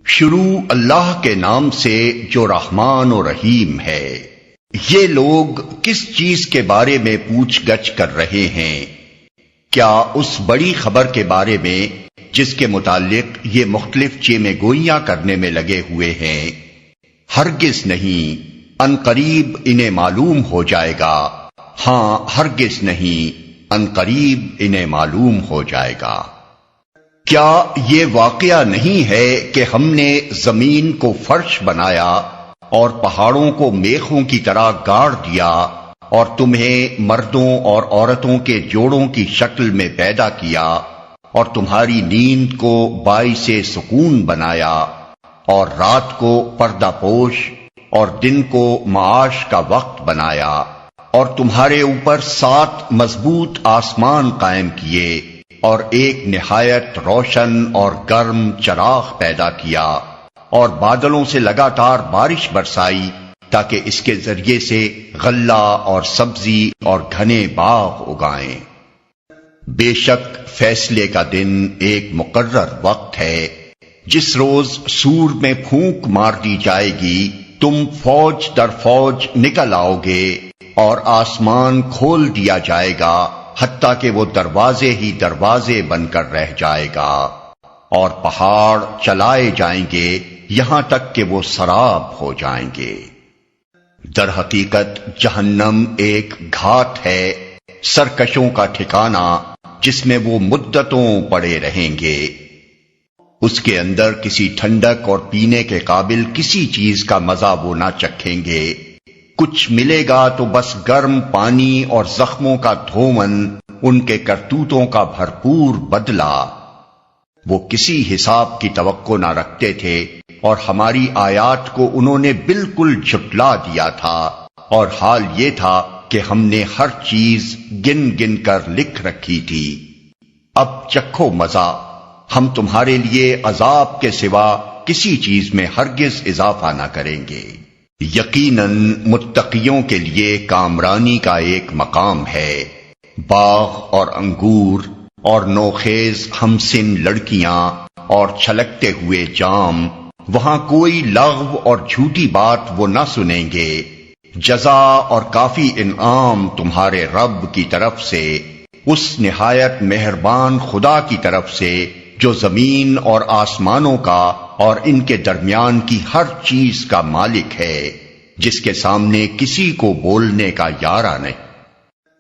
شروع اللہ کے نام سے جو رحمان و رحیم ہے۔ یہ لوگ کس چیز کے بارے میں پوچھ گچھ کر رہے ہیں؟ کیا اس بڑی خبر کے بارے میں جس کے متعلق یہ مختلف چیمیں گوئیاں کرنے میں لگے ہوئے ہیں؟ ہرگز نہیں، ان قریب انہیں معلوم ہو جائے گا۔ ہاں، ہرگز نہیں، ان قریب انہیں معلوم ہو جائے گا۔ کیا یہ واقعہ نہیں ہے کہ ہم نے زمین کو فرش بنایا اور پہاڑوں کو میخوں کی طرح گاڑ دیا اور تمہیں مردوں اور عورتوں کے جوڑوں کی شکل میں پیدا کیا اور تمہاری نیند کو باعث سکون بنایا اور رات کو پردہ پوش اور دن کو معاش کا وقت بنایا اور تمہارے اوپر 7 مضبوط آسمان قائم کیے اور ایک نہایت روشن اور گرم چراغ پیدا کیا اور بادلوں سے لگاتار بارش برسائی تاکہ اس کے ذریعے سے غلہ اور سبزی اور گھنے باغ اگائیں۔ بے شک فیصلے کا دن ایک مقرر وقت ہے، جس روز سور میں پھونک مار دی جائے گی، تم فوج در فوج نکل آؤ گے اور آسمان کھول دیا جائے گا حتیٰ کہ وہ دروازے ہی دروازے بن کر رہ جائے گا، اور پہاڑ چلائے جائیں گے یہاں تک کہ وہ سراب ہو جائیں گے۔ در حقیقت جہنم ایک گھاٹ ہے، سرکشوں کا ٹھکانہ، جس میں وہ مدتوں پڑے رہیں گے۔ اس کے اندر کسی ٹھنڈک اور پینے کے قابل کسی چیز کا مزہ وہ نہ چکھیں گے۔ کچھ ملے گا تو بس گرم پانی اور زخموں کا دھومن، ان کے کرتوتوں کا بھرپور بدلہ۔ وہ کسی حساب کی توقع نہ رکھتے تھے اور ہماری آیات کو انہوں نے بالکل جھٹلا دیا تھا، اور حال یہ تھا کہ ہم نے ہر چیز گن گن کر لکھ رکھی تھی۔ اب چکھو مزہ، ہم تمہارے لیے عذاب کے سوا کسی چیز میں ہرگز اضافہ نہ کریں گے۔ یقیناً متقیوں کے لیے کامرانی کا ایک مقام ہے، باغ اور انگور اور نوخیز ہمسن لڑکیاں اور چھلکتے ہوئے جام، وہاں کوئی لغو اور جھوٹی بات وہ نہ سنیں گے۔ جزا اور کافی انعام تمہارے رب کی طرف سے، اس نہایت مہربان خدا کی طرف سے جو زمین اور آسمانوں کا اور ان کے درمیان کی ہر چیز کا مالک ہے، جس کے سامنے کسی کو بولنے کا یارہ نہیں۔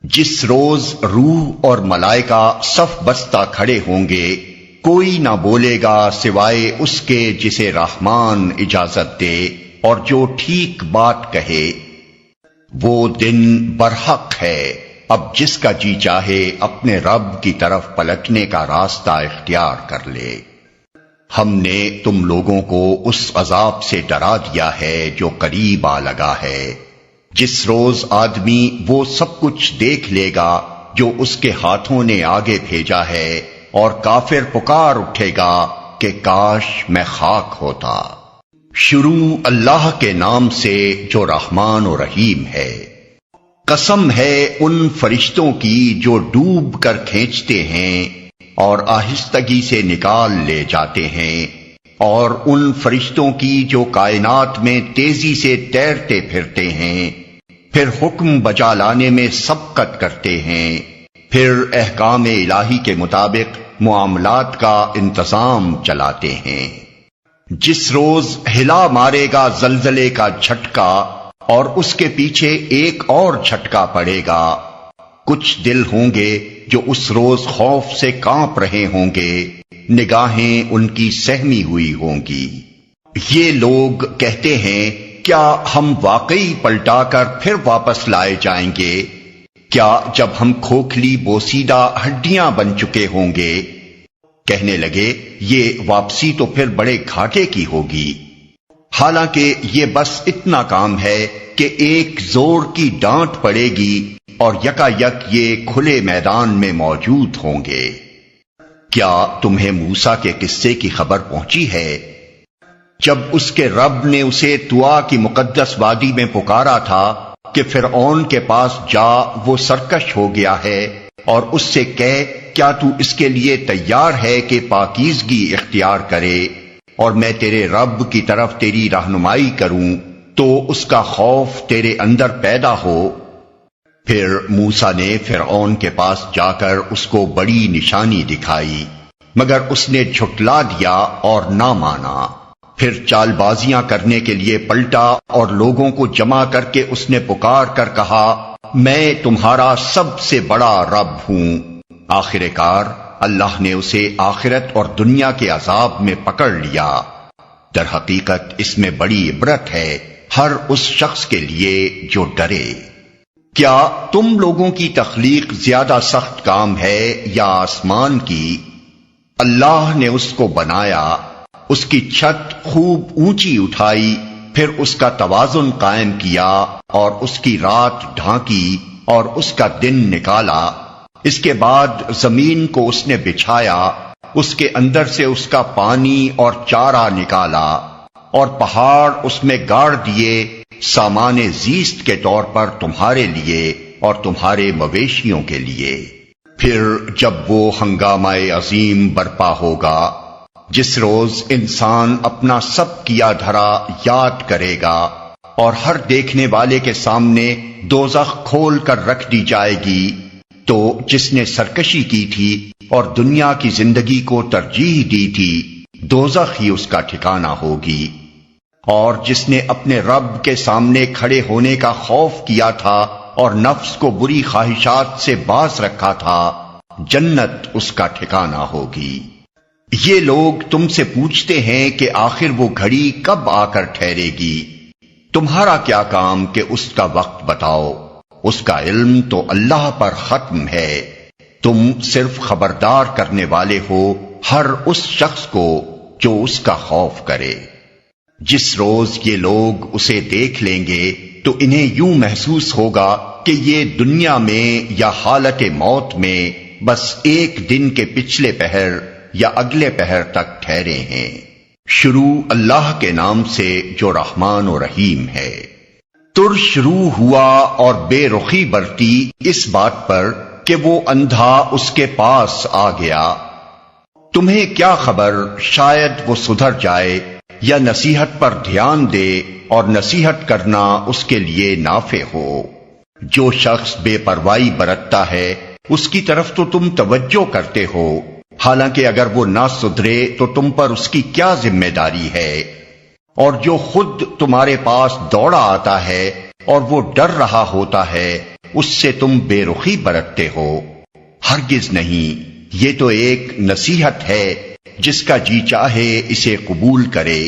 جس روز روح اور ملائکہ صف بستہ کھڑے ہوں گے، کوئی نہ بولے گا سوائے اس کے جسے رحمان اجازت دے اور جو ٹھیک بات کہے۔ وہ دن برحق ہے، اب جس کا جی چاہے اپنے رب کی طرف پلٹنے کا راستہ اختیار کر لے۔ ہم نے تم لوگوں کو اس عذاب سے ڈرا دیا ہے جو قریب آ لگا ہے، جس روز آدمی وہ سب کچھ دیکھ لے گا جو اس کے ہاتھوں نے آگے بھیجا ہے، اور کافر پکار اٹھے گا کہ کاش میں خاک ہوتا۔ شروع اللہ کے نام سے جو رحمان و رحیم ہے۔ قسم ہے ان فرشتوں کی جو ڈوب کر کھینچتے ہیں اور آہستگی سے نکال لے جاتے ہیں، اور ان فرشتوں کی جو کائنات میں تیزی سے تیرتے پھرتے ہیں، پھر حکم بجا لانے میں سبقت کرتے ہیں، پھر احکام الہی کے مطابق معاملات کا انتظام چلاتے ہیں۔ جس روز ہلا مارے گا زلزلے کا جھٹکا اور اس کے پیچھے ایک اور جھٹکا پڑے گا، کچھ دل ہوں گے جو اس روز خوف سے کانپ رہے ہوں گے، نگاہیں ان کی سہمی ہوئی ہوں گی۔ یہ لوگ کہتے ہیں کیا ہم واقعی پلٹا کر پھر واپس لائے جائیں گے؟ کیا جب ہم کھوکھلی بوسیدہ ہڈیاں بن چکے ہوں گے؟ کہنے لگے یہ واپسی تو پھر بڑے گھاٹے کی ہوگی، حالانکہ یہ بس اتنا کام ہے کہ ایک زور کی ڈانٹ پڑے گی اور یکا یک یہ کھلے میدان میں موجود ہوں گے۔ کیا تمہیں موسیٰ کے قصے کی خبر پہنچی ہے؟ جب اس کے رب نے اسے طوا کی مقدس وادی میں پکارا تھا کہ فرعون کے پاس جا، وہ سرکش ہو گیا ہے، اور اس سے کہہ کیا تو اس کے لیے تیار ہے کہ پاکیزگی اختیار کرے اور میں تیرے رب کی طرف تیری رہنمائی کروں تو اس کا خوف تیرے اندر پیدا ہو۔ پھر موسیٰ نے فرعون کے پاس جا کر اس کو بڑی نشانی دکھائی، مگر اس نے جھٹلا دیا اور نہ مانا۔ پھر چال بازیاں کرنے کے لیے پلٹا اور لوگوں کو جمع کر کے اس نے پکار کر کہا، میں تمہارا سب سے بڑا رب ہوں۔ آخر کار اللہ نے اسے آخرت اور دنیا کے عذاب میں پکڑ لیا۔ در حقیقت اس میں بڑی عبرت ہے ہر اس شخص کے لیے جو ڈرے۔ کیا تم لوگوں کی تخلیق زیادہ سخت کام ہے یا آسمان کی؟ اللہ نے اس کو بنایا، اس کی چھت خوب اونچی اٹھائی، پھر اس کا توازن قائم کیا اور اس کی رات ڈھانکی اور اس کا دن نکالا۔ اس کے بعد زمین کو اس نے بچھایا، اس کے اندر سے اس کا پانی اور چارہ نکالا، اور پہاڑ اس میں گاڑ دیے سامان زیست کے طور پر تمہارے لیے اور تمہارے مویشیوں کے لیے۔ پھر جب وہ ہنگامہ عظیم برپا ہوگا جس روز انسان اپنا سب کیا دھرا یاد کرے گا اور ہر دیکھنے والے کے سامنے دوزخ کھول کر رکھ دی جائے گی، تو جس نے سرکشی کی تھی اور دنیا کی زندگی کو ترجیح دی تھی دوزخ ہی اس کا ٹھکانہ ہوگی، اور جس نے اپنے رب کے سامنے کھڑے ہونے کا خوف کیا تھا اور نفس کو بری خواہشات سے باز رکھا تھا جنت اس کا ٹھکانہ ہوگی۔ یہ لوگ تم سے پوچھتے ہیں کہ آخر وہ گھڑی کب آ کر ٹھہرے گی؟ تمہارا کیا کام کہ اس کا وقت بتاؤ، اس کا علم تو اللہ پر ختم ہے، تم صرف خبردار کرنے والے ہو ہر اس شخص کو جو اس کا خوف کرے۔ جس روز یہ لوگ اسے دیکھ لیں گے تو انہیں یوں محسوس ہوگا کہ یہ دنیا میں یا حالت موت میں بس ایک دن کے پچھلے پہر یا اگلے پہر تک ٹھہرے ہیں۔ شروع اللہ کے نام سے جو رحمان و رحیم ہے۔ ترش روح ہوا اور بے رخی برتی اس بات پر کہ وہ اندھا اس کے پاس آ گیا۔ تمہیں کیا خبر شاید وہ سدھر جائے یا نصیحت پر دھیان دے اور نصیحت کرنا اس کے لیے نافع ہو۔ جو شخص بے پرواہی برتتا ہے اس کی طرف تو تم توجہ کرتے ہو، حالانکہ اگر وہ نہ سدھرے تو تم پر اس کی کیا ذمہ داری ہے؟ اور جو خود تمہارے پاس دوڑا آتا ہے اور وہ ڈر رہا ہوتا ہے اس سے تم بے رخی برتتے ہو۔ ہرگز نہیں، یہ تو ایک نصیحت ہے، جس کا جی چاہے اسے قبول کرے۔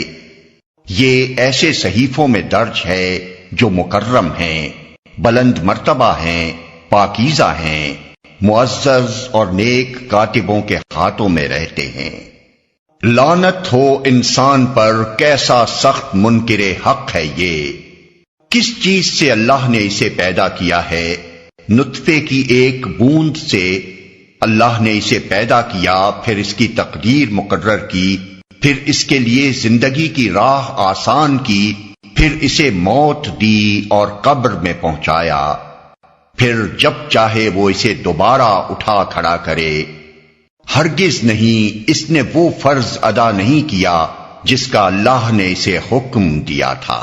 یہ ایسے صحیفوں میں درج ہے جو مکرم ہیں، بلند مرتبہ ہیں، پاکیزہ ہیں، معزز اور نیک کاتبوں کے ہاتھوں میں رہتے ہیں۔ لعنت ہو انسان پر، کیسا سخت منکر حق ہے یہ۔ کس چیز سے اللہ نے اسے پیدا کیا ہے؟ نطفے کی ایک بوند سے اللہ نے اسے پیدا کیا، پھر اس کی تقدیر مقرر کی، پھر اس کے لیے زندگی کی راہ آسان کی، پھر اسے موت دی اور قبر میں پہنچایا، پھر جب چاہے وہ اسے دوبارہ اٹھا کھڑا کرے۔ ہرگز نہیں، اس نے وہ فرض ادا نہیں کیا جس کا اللہ نے اسے حکم دیا تھا۔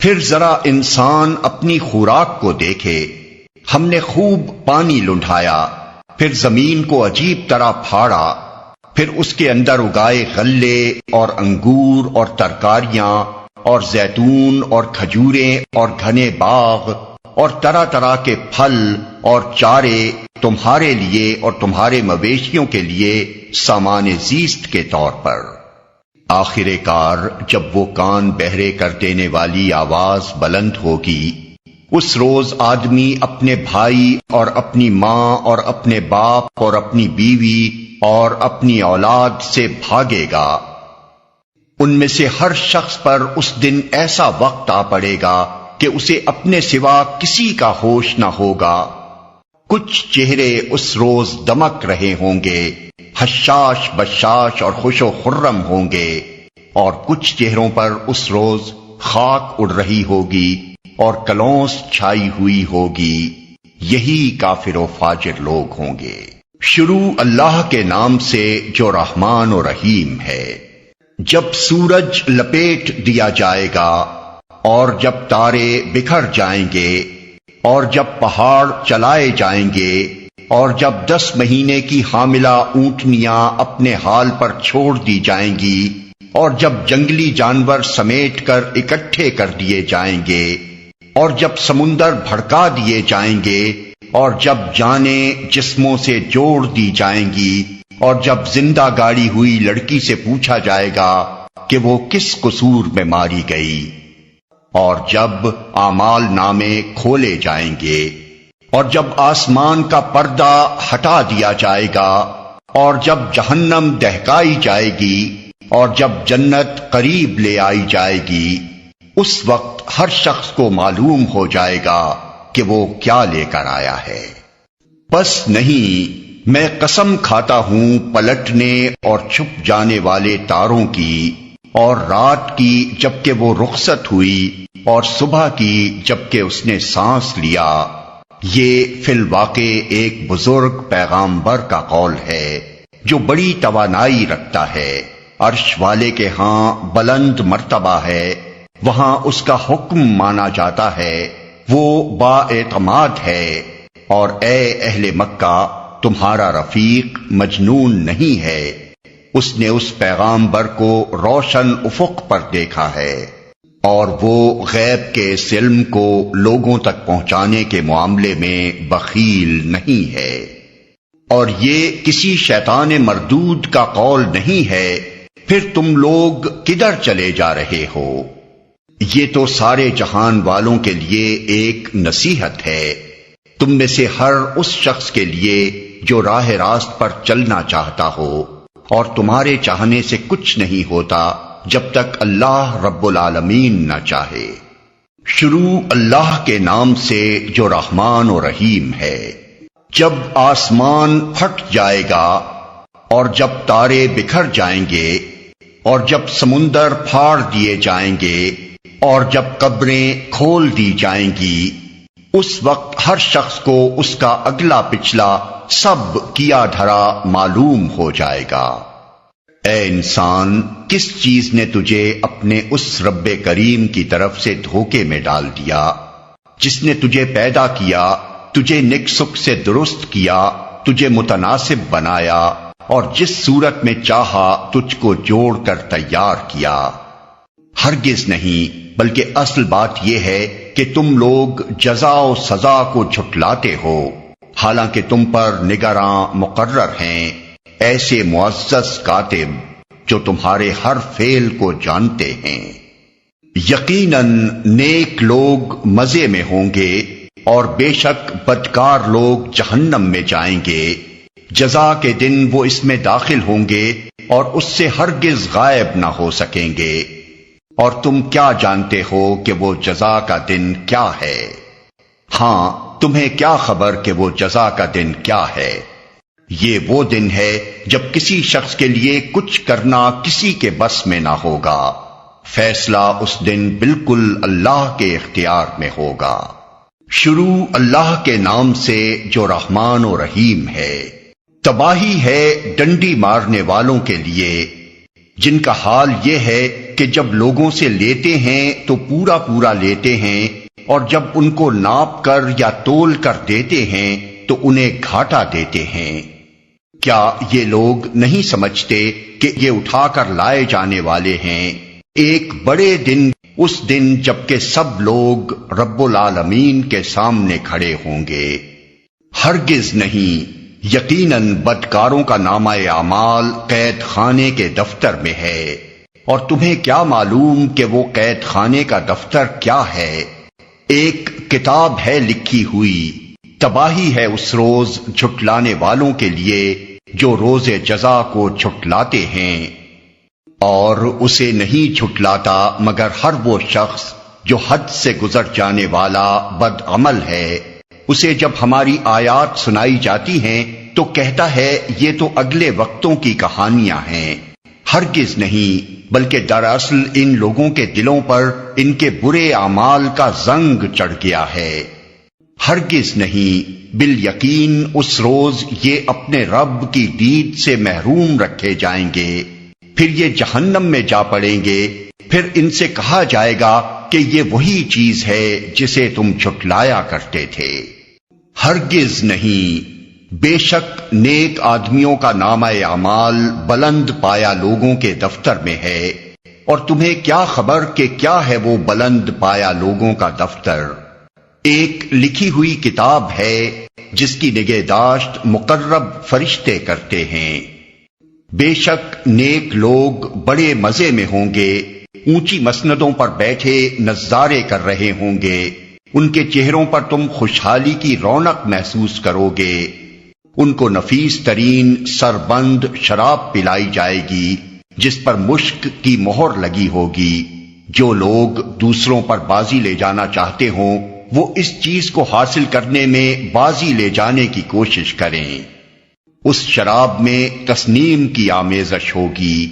پھر ذرا انسان اپنی خوراک کو دیکھے، ہم نے خوب پانی لنڈھایا، پھر زمین کو عجیب طرح پھاڑا، پھر اس کے اندر اگائے غلے اور انگور اور ترکاریاں اور زیتون اور کھجوریں اور گھنے باغ اور طرح طرح کے پھل اور چارے تمہارے لیے اور تمہارے مویشیوں کے لیے سامان زیست کے طور پر۔ آخر کار جب وہ کان بہرے کر دینے والی آواز بلند ہوگی، اس روز آدمی اپنے بھائی اور اپنی ماں اور اپنے باپ اور اپنی بیوی اور اپنی اولاد سے بھاگے گا۔ ان میں سے ہر شخص پر اس دن ایسا وقت آ پڑے گا کہ اسے اپنے سوا کسی کا ہوش نہ ہوگا۔ کچھ چہرے اس روز دمک رہے ہوں گے، حشاش بشاش اور خوش و خرم ہوں گے، اور کچھ چہروں پر اس روز خاک اڑ رہی ہوگی اور کلونس چھائی ہوئی ہوگی۔ یہی کافر و فاجر لوگ ہوں گے۔ شروع اللہ کے نام سے جو رحمان و رحیم ہے۔ جب سورج لپیٹ دیا جائے گا اور جب تارے بکھر جائیں گے اور جب پہاڑ چلائے جائیں گے اور جب 10 مہینے کی حاملہ اونٹنیاں اپنے حال پر چھوڑ دی جائیں گی اور جب جنگلی جانور سمیٹ کر اکٹھے کر دیے جائیں گے اور جب سمندر بھڑکا دیے جائیں گے اور جب جانیں جسموں سے جوڑ دی جائیں گی اور جب زندہ گاڑی ہوئی لڑکی سے پوچھا جائے گا کہ وہ کس قصور میں ماری گئی، اور جب اعمال نامے کھولے جائیں گے اور جب آسمان کا پردہ ہٹا دیا جائے گا اور جب جہنم دہکائی جائے گی اور جب جنت قریب لے آئی جائے گی، اس وقت ہر شخص کو معلوم ہو جائے گا کہ وہ کیا لے کر آیا ہے۔ بس نہیں، میں قسم کھاتا ہوں پلٹنے اور چھپ جانے والے تاروں کی، اور رات کی جبکہ وہ رخصت ہوئی، اور صبح کی جبکہ اس نے سانس لیا۔ یہ فی الواقع ایک بزرگ پیغامبر کا قول ہے جو بڑی توانائی رکھتا ہے، عرش والے کے ہاں بلند مرتبہ ہے، وہاں اس کا حکم مانا جاتا ہے، وہ با اعتماد ہے۔ اور اے اہل مکہ، تمہارا رفیق مجنون نہیں ہے، اس نے اس پیغامبر کو روشن افق پر دیکھا ہے، اور وہ غیب کے اس علم کو لوگوں تک پہنچانے کے معاملے میں بخیل نہیں ہے۔ اور یہ کسی شیطان مردود کا قول نہیں ہے، پھر تم لوگ کدھر چلے جا رہے ہو؟ یہ تو سارے جہان والوں کے لیے ایک نصیحت ہے، تم میں سے ہر اس شخص کے لیے جو راہ راست پر چلنا چاہتا ہو، اور تمہارے چاہنے سے کچھ نہیں ہوتا جب تک اللہ رب العالمین نہ چاہے۔ شروع اللہ کے نام سے جو رحمان و رحیم ہے۔ جب آسمان پھٹ جائے گا اور جب تارے بکھر جائیں گے اور جب سمندر پھاڑ دیے جائیں گے اور جب قبریں کھول دی جائیں گی، اس وقت ہر شخص کو اس کا اگلا پچھلا سب کیا دھرا معلوم ہو جائے گا۔ اے انسان، کس چیز نے تجھے اپنے اس رب کریم کی طرف سے دھوکے میں ڈال دیا جس نے تجھے پیدا کیا، تجھے نک سک سے درست کیا، تجھے متناسب بنایا اور جس صورت میں چاہا تجھ کو جوڑ کر تیار کیا؟ ہرگز نہیں، بلکہ اصل بات یہ ہے کہ تم لوگ جزا و سزا کو جھٹلاتے ہو، حالانکہ تم پر نگراں مقرر ہیں ایسے معزز کاتب جو تمہارے ہر فعل کو جانتے ہیں۔ یقیناً نیک لوگ مزے میں ہوں گے اور بے شک بدکار لوگ جہنم میں جائیں گے، جزا کے دن وہ اس میں داخل ہوں گے اور اس سے ہرگز غائب نہ ہو سکیں گے، اور تم کیا جانتے ہو کہ وہ جزا کا دن کیا ہے؟ ہاں، تمہیں کیا خبر کہ وہ جزا کا دن کیا ہے؟ یہ وہ دن ہے جب کسی شخص کے لیے کچھ کرنا کسی کے بس میں نہ ہوگا، فیصلہ اس دن بالکل اللہ کے اختیار میں ہوگا۔ شروع اللہ کے نام سے جو رحمان و رحیم ہے۔ تباہی ہے ڈنڈی مارنے والوں کے لیے جن کا حال یہ ہے کہ جب لوگوں سے لیتے ہیں تو پورا پورا لیتے ہیں، اور جب ان کو ناپ کر یا تول کر دیتے ہیں تو انہیں گھاٹا دیتے ہیں۔ کیا یہ لوگ نہیں سمجھتے کہ یہ اٹھا کر لائے جانے والے ہیں ایک بڑے دن، اس دن جبکہ سب لوگ رب العالمین کے سامنے کھڑے ہوں گے؟ ہرگز نہیں، یقیناً بدکاروں کا نامہ اعمال قید خانے کے دفتر میں ہے، اور تمہیں کیا معلوم کہ وہ قید خانے کا دفتر کیا ہے؟ ایک کتاب ہے لکھی ہوئی، تباہی ہے اس روز جھٹلانے والوں کے لیے جو روز جزا کو جھٹلاتے ہیں، اور اسے نہیں جھٹلاتا مگر ہر وہ شخص جو حد سے گزر جانے والا بد عمل ہے۔ اسے جب ہماری آیات سنائی جاتی ہیں تو کہتا ہے یہ تو اگلے وقتوں کی کہانیاں ہیں۔ ہرگز نہیں، بلکہ دراصل ان لوگوں کے دلوں پر ان کے برے اعمال کا زنگ چڑھ گیا ہے۔ ہرگز نہیں، بالیقین اس روز یہ اپنے رب کی دید سے محروم رکھے جائیں گے، پھر یہ جہنم میں جا پڑیں گے، پھر ان سے کہا جائے گا کہ یہ وہی چیز ہے جسے تم جھٹلایا کرتے تھے۔ ہرگز نہیں، بے شک نیک آدمیوں کا نامہ اعمال بلند پایا لوگوں کے دفتر میں ہے، اور تمہیں کیا خبر کہ کیا ہے وہ بلند پایا لوگوں کا دفتر؟ ایک لکھی ہوئی کتاب ہے جس کی نگہداشت مقرب فرشتے کرتے ہیں۔ بے شک نیک لوگ بڑے مزے میں ہوں گے، اونچی مسندوں پر بیٹھے نظارے کر رہے ہوں گے، ان کے چہروں پر تم خوشحالی کی رونق محسوس کرو گے، ان کو نفیس ترین سربند شراب پلائی جائے گی جس پر مشک کی مہر لگی ہوگی۔ جو لوگ دوسروں پر بازی لے جانا چاہتے ہوں وہ اس چیز کو حاصل کرنے میں بازی لے جانے کی کوشش کریں۔ اس شراب میں تسنیم کی آمیزش ہوگی،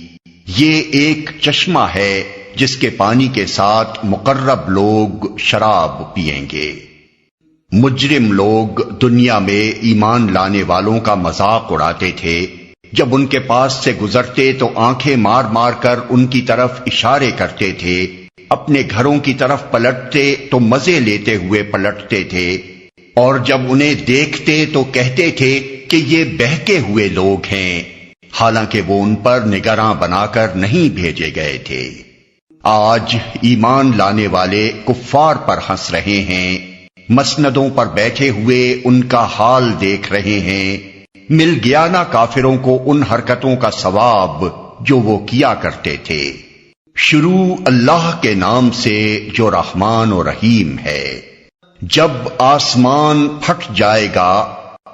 یہ ایک چشمہ ہے جس کے پانی کے ساتھ مقرب لوگ شراب پئیں گے۔ مجرم لوگ دنیا میں ایمان لانے والوں کا مذاق اڑاتے تھے، جب ان کے پاس سے گزرتے تو آنکھیں مار مار کر ان کی طرف اشارے کرتے تھے، اپنے گھروں کی طرف پلٹتے تو مزے لیتے ہوئے پلٹتے تھے، اور جب انہیں دیکھتے تو کہتے تھے کہ یہ بہکے ہوئے لوگ ہیں، حالانکہ وہ ان پر نگراں بنا کر نہیں بھیجے گئے تھے۔ آج ایمان لانے والے کفار پر ہنس رہے ہیں، مسندوں پر بیٹھے ہوئے ان کا حال دیکھ رہے ہیں۔ مل گیا نا کافروں کو ان حرکتوں کا ثواب جو وہ کیا کرتے تھے۔ شروع اللہ کے نام سے جو رحمان و رحیم ہے۔ جب آسمان پھٹ جائے گا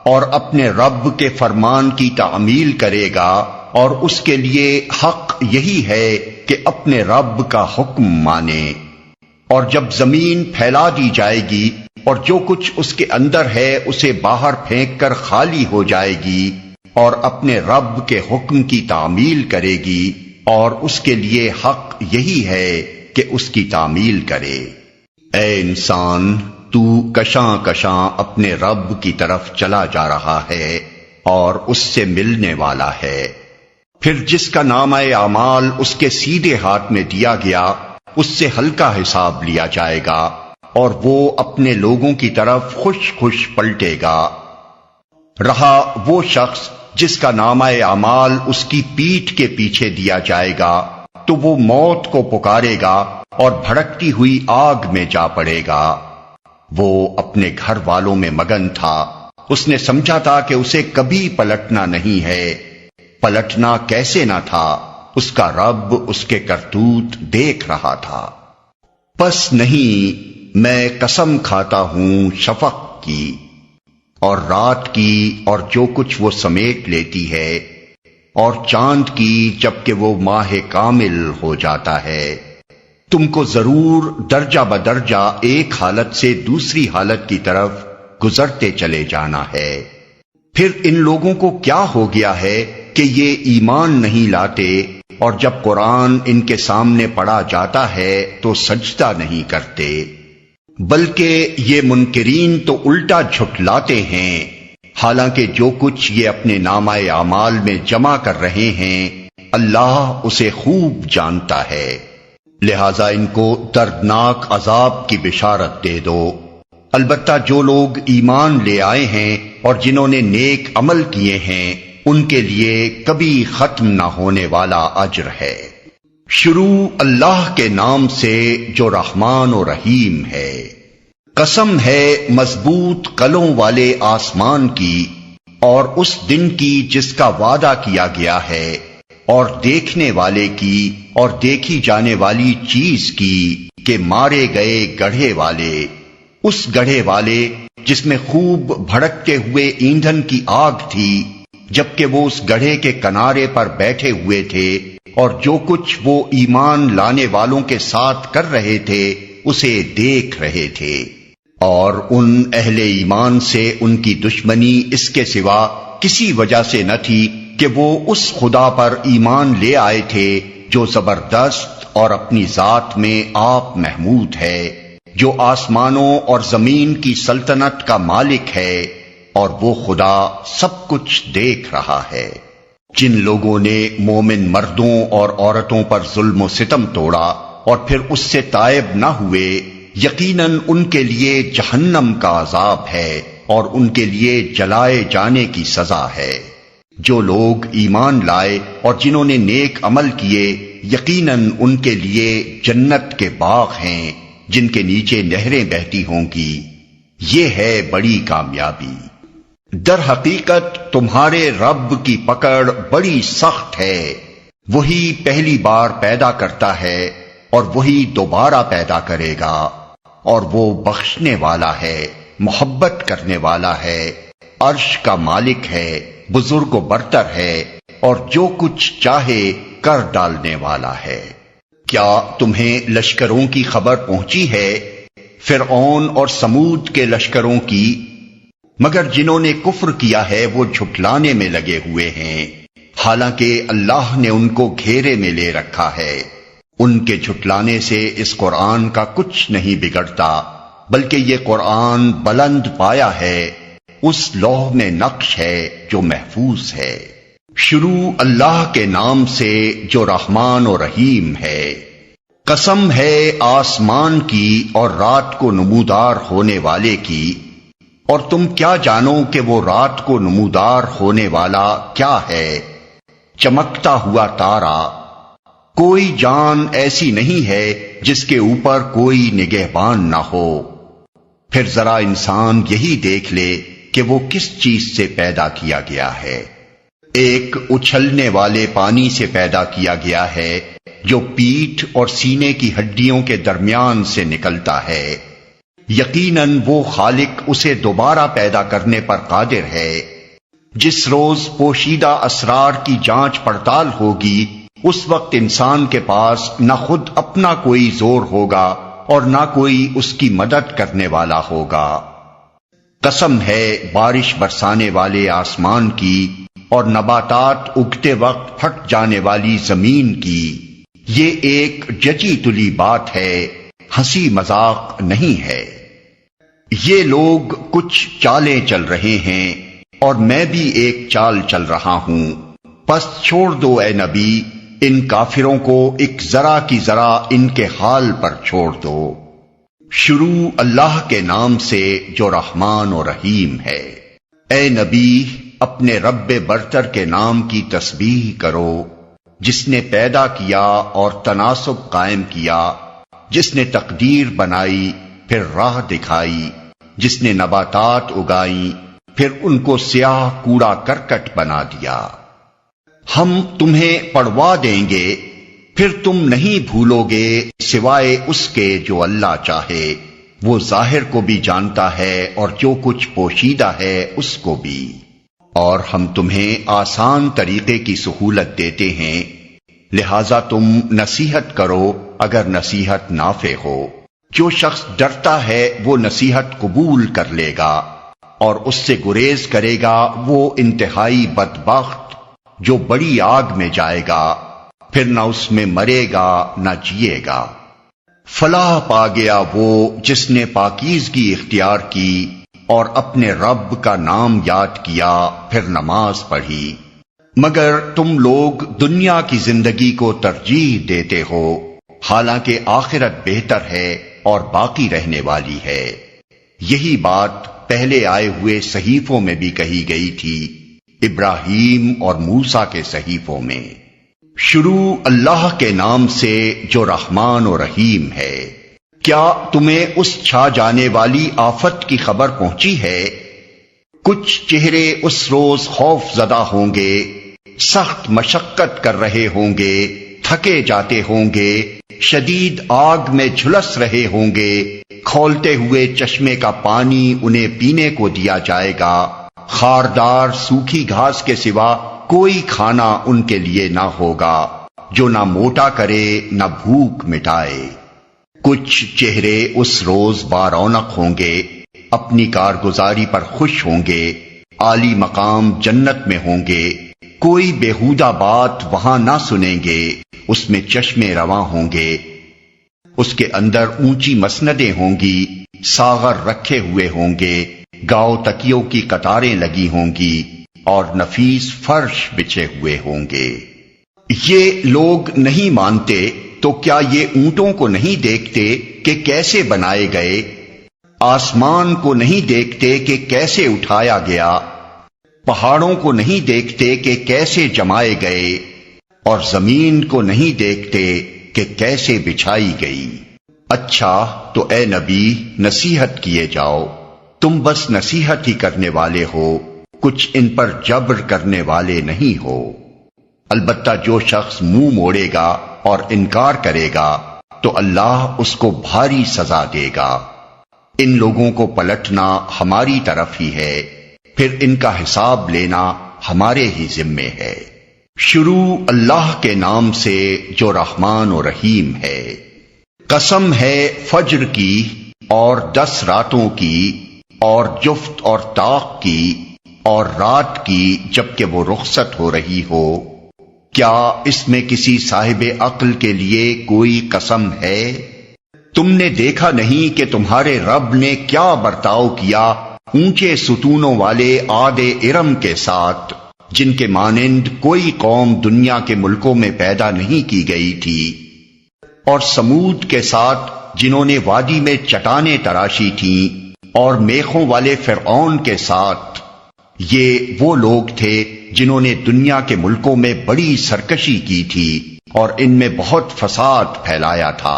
اور اپنے رب کے فرمان کی تعمیل کرے گا، اور اس کے لیے حق یہی ہے کہ اپنے رب کا حکم مانے، اور جب زمین پھیلا دی جائے گی اور جو کچھ اس کے اندر ہے اسے باہر پھینک کر خالی ہو جائے گی، اور اپنے رب کے حکم کی تعمیل کرے گی، اور اس کے لیے حق یہی ہے کہ اس کی تعمیل کرے۔ اے انسان، تو کشاں کشاں اپنے رب کی طرف چلا جا رہا ہے اور اس سے ملنے والا ہے۔ پھر جس کا نامہ اعمال اس کے سیدھے ہاتھ میں دیا گیا اس سے ہلکا حساب لیا جائے گا، اور وہ اپنے لوگوں کی طرف خوش خوش پلٹے گا۔ رہا وہ شخص جس کا نامہ اعمال اس کی پیٹھ کے پیچھے دیا جائے گا تو وہ موت کو پکارے گا اور بھڑکتی ہوئی آگ میں جا پڑے گا۔ وہ اپنے گھر والوں میں مگن تھا، اس نے سمجھا تھا کہ اسے کبھی پلٹنا نہیں ہے۔ پلٹنا کیسے نہ تھا، اس کا رب اس کے کرتوت دیکھ رہا تھا۔ پس نہیں، میں قسم کھاتا ہوں شفق کی اور رات کی اور جو کچھ وہ سمیٹ لیتی ہے، اور چاند کی جبکہ وہ ماہ کامل ہو جاتا ہے۔ تم کو ضرور درجہ بدرجہ ایک حالت سے دوسری حالت کی طرف گزرتے چلے جانا ہے۔ پھر ان لوگوں کو کیا ہو گیا ہے کہ یہ ایمان نہیں لاتے، اور جب قرآن ان کے سامنے پڑھا جاتا ہے تو سجدہ نہیں کرتے، بلکہ یہ منکرین تو الٹا جھٹلاتے ہیں، حالانکہ جو کچھ یہ اپنے نامہ اعمال میں جمع کر رہے ہیں اللہ اسے خوب جانتا ہے۔ لہذا ان کو دردناک عذاب کی بشارت دے دو۔ البتہ جو لوگ ایمان لے آئے ہیں اور جنہوں نے نیک عمل کیے ہیں ان کے لیے کبھی ختم نہ ہونے والا اجر ہے۔ شروع اللہ کے نام سے جو رحمان و رحیم ہے۔ قسم ہے مضبوط قلوں والے آسمان کی اور اس دن کی جس کا وعدہ کیا گیا ہے، اور دیکھنے والے کی اور دیکھی جانے والی چیز کی کہ مارے گئے گڑھے والے، اس گڑھے والے جس میں خوب بھڑکتے ہوئے ایندھن کی آگ تھی، جبکہ وہ اس گڑھے کے کنارے پر بیٹھے ہوئے تھے، اور جو کچھ وہ ایمان لانے والوں کے ساتھ کر رہے تھے اسے دیکھ رہے تھے، اور ان اہل ایمان سے ان کی دشمنی اس کے سوا کسی وجہ سے نہ تھی کہ وہ اس خدا پر ایمان لے آئے تھے جو زبردست اور اپنی ذات میں آپ محمود ہے، جو آسمانوں اور زمین کی سلطنت کا مالک ہے، اور وہ خدا سب کچھ دیکھ رہا ہے۔ جن لوگوں نے مومن مردوں اور عورتوں پر ظلم و ستم توڑا اور پھر اس سے تائب نہ ہوئے، یقیناً ان کے لیے جہنم کا عذاب ہے اور ان کے لیے جلائے جانے کی سزا ہے۔ جو لوگ ایمان لائے اور جنہوں نے نیک عمل کیے، یقیناً ان کے لیے جنت کے باغ ہیں جن کے نیچے نہریں بہتی ہوں گی، یہ ہے بڑی کامیابی۔ در حقیقت تمہارے رب کی پکڑ بڑی سخت ہے، وہی پہلی بار پیدا کرتا ہے اور وہی دوبارہ پیدا کرے گا، اور وہ بخشنے والا ہے، محبت کرنے والا ہے، عرش کا مالک ہے، بزرگ و برتر ہے، اور جو کچھ چاہے کر ڈالنے والا ہے۔ کیا تمہیں لشکروں کی خبر پہنچی ہے، فرعون اور سمود کے لشکروں کی؟ مگر جنہوں نے کفر کیا ہے وہ جھٹلانے میں لگے ہوئے ہیں، حالانکہ اللہ نے ان کو گھیرے میں لے رکھا ہے۔ ان کے جھٹلانے سے اس قرآن کا کچھ نہیں بگڑتا، بلکہ یہ قرآن بلند پایا ہے، اس لوح میں نقش ہے جو محفوظ ہے۔ شروع اللہ کے نام سے جو رحمان و رحیم ہے۔ قسم ہے آسمان کی اور رات کو نمودار ہونے والے کی، اور تم کیا جانو کہ وہ رات کو نمودار ہونے والا کیا ہے؟ چمکتا ہوا تارا۔ کوئی جان ایسی نہیں ہے جس کے اوپر کوئی نگہبان نہ ہو۔ پھر ذرا انسان یہی دیکھ لے کہ وہ کس چیز سے پیدا کیا گیا ہے۔ ایک اچھلنے والے پانی سے پیدا کیا گیا ہے جو پیٹھ اور سینے کی ہڈیوں کے درمیان سے نکلتا ہے۔ یقیناً وہ خالق اسے دوبارہ پیدا کرنے پر قادر ہے۔ جس روز پوشیدہ اسرار کی جانچ پڑتال ہوگی، اس وقت انسان کے پاس نہ خود اپنا کوئی زور ہوگا اور نہ کوئی اس کی مدد کرنے والا ہوگا۔ قسم ہے بارش برسانے والے آسمان کی اور نباتات اگتے وقت پھٹ جانے والی زمین کی، یہ ایک جچی تلی بات ہے، ہنسی مذاق نہیں ہے۔ یہ لوگ کچھ چالیں چل رہے ہیں اور میں بھی ایک چال چل رہا ہوں، پس چھوڑ دو اے نبی ان کافروں کو، ایک ذرا کی ذرا ان کے حال پر چھوڑ دو۔ شروع اللہ کے نام سے جو رحمان و رحیم ہے۔ اے نبی اپنے رب برتر کے نام کی تسبیح کرو، جس نے پیدا کیا اور تناسب قائم کیا، جس نے تقدیر بنائی پھر راہ دکھائی، جس نے نباتات اگائیں پھر ان کو سیاہ کوڑا کرکٹ بنا دیا۔ ہم تمہیں پڑوا دیں گے، پھر تم نہیں بھولو گے سوائے اس کے جو اللہ چاہے، وہ ظاہر کو بھی جانتا ہے اور جو کچھ پوشیدہ ہے اس کو بھی۔ اور ہم تمہیں آسان طریقے کی سہولت دیتے ہیں، لہذا تم نصیحت کرو اگر نصیحت نافع ہو۔ جو شخص ڈرتا ہے وہ نصیحت قبول کر لے گا، اور اس سے گریز کرے گا وہ انتہائی بدبخت جو بڑی آگ میں جائے گا، پھر نہ اس میں مرے گا نہ جیے گا۔ فلاح پا گیا وہ جس نے پاکیزگی اختیار کی اور اپنے رب کا نام یاد کیا پھر نماز پڑھی۔ مگر تم لوگ دنیا کی زندگی کو ترجیح دیتے ہو، حالانکہ آخرت بہتر ہے اور باقی رہنے والی ہے۔ یہی بات پہلے آئے ہوئے صحیفوں میں بھی کہی گئی تھی، ابراہیم اور موسیٰ کے صحیفوں میں۔ شروع اللہ کے نام سے جو رحمان و رحیم ہے۔ کیا تمہیں اس چھا جانے والی آفت کی خبر پہنچی ہے؟ کچھ چہرے اس روز خوف زدہ ہوں گے، سخت مشقت کر رہے ہوں گے، تھکے جاتے ہوں گے، شدید آگ میں جھلس رہے ہوں گے، کھولتے ہوئے چشمے کا پانی انہیں پینے کو دیا جائے گا، خاردار سوکھی گھاس کے سوا کوئی کھانا ان کے لیے نہ ہوگا جو نہ موٹا کرے نہ بھوک مٹائے۔ کچھ چہرے اس روز بارونق ہوں گے، اپنی کارگزاری پر خوش ہوں گے، عالی مقام جنت میں ہوں گے، کوئی بیہودہ بات وہاں نہ سنیں گے، اس میں چشمے رواں ہوں گے، اس کے اندر اونچی مسندیں ہوں گی، ساغر رکھے ہوئے ہوں گے، گاؤ تکیوں کی قطاریں لگی ہوں گی، اور نفیس فرش بچھے ہوئے ہوں گے۔ یہ لوگ نہیں مانتے تو کیا یہ اونٹوں کو نہیں دیکھتے کہ کیسے بنائے گئے؟ آسمان کو نہیں دیکھتے کہ کیسے اٹھایا گیا؟ پہاڑوں کو نہیں دیکھتے کہ کیسے جمائے گئے؟ اور زمین کو نہیں دیکھتے کہ کیسے بچھائی گئی؟ اچھا تو اے نبی نصیحت کیے جاؤ، تم بس نصیحت ہی کرنے والے ہو، کچھ ان پر جبر کرنے والے نہیں ہو۔ البتہ جو شخص منہ موڑے گا اور انکار کرے گا تو اللہ اس کو بھاری سزا دے گا۔ ان لوگوں کو پلٹنا ہماری طرف ہی ہے، پھر ان کا حساب لینا ہمارے ہی ذمے ہے۔ شروع اللہ کے نام سے جو رحمان و رحیم ہے۔ قسم ہے فجر کی اور 10 راتوں کی اور جفت اور طاق کی اور رات کی جبکہ وہ رخصت ہو رہی ہو، کیا اس میں کسی صاحب عقل کے لیے کوئی قسم ہے؟ تم نے دیکھا نہیں کہ تمہارے رب نے کیا برتاؤ کیا اونچے ستونوں والے عاد ارم کے ساتھ، جن کے مانند کوئی قوم دنیا کے ملکوں میں پیدا نہیں کی گئی تھی، اور سمود کے ساتھ جنہوں نے وادی میں چٹانیں تراشی تھیں، اور میخوں والے فرعون کے ساتھ، یہ وہ لوگ تھے جنہوں نے دنیا کے ملکوں میں بڑی سرکشی کی تھی اور ان میں بہت فساد پھیلایا تھا۔